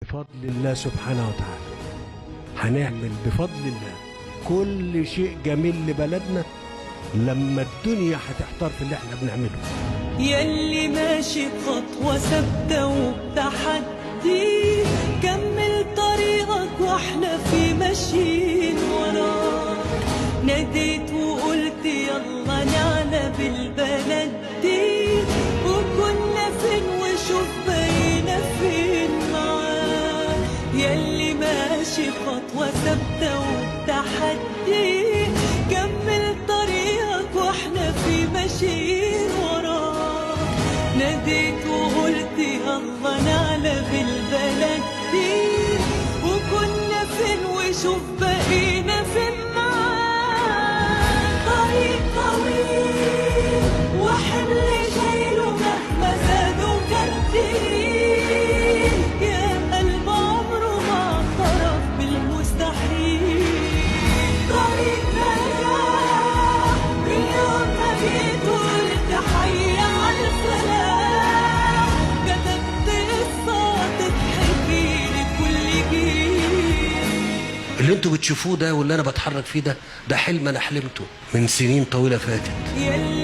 بفضل الله سبحانه وتعالى هنعمل بفضل الله كل شيء جميل لبلدنا لما الدنيا هتحتار في اللي احنا بنعمله. يلي ماشي بخطوة ثابتة وبتحدي، كمل طريقك واحنا في ماشيين وراك. ناديت وقلت يلا نعلى بالبلد دي، وكنا فين وشوف بقينا فين معاك. يلي ماشي بخطوة ثابتة وبتحدي، كمل طريقك واحنا في ماشيين وراك. ناديت وقلت يلا نعلى بالبلد دي، وكنا فين وشوف بقينا فين معاك. طريق طويل وحمل شايله مهما زاد وكان تقيل، يا قلب عمره ما اعترف بالمستحيل. طريق نجاح من يوم ما جيت قلت حي على الفلاح، كتبت قصة تتحكي لكل جيل. اللي انتوا بتشوفوه ده واللي انا بتحرك فيه ده حلم انا حلمته من سنين طويلة فاتت. يلي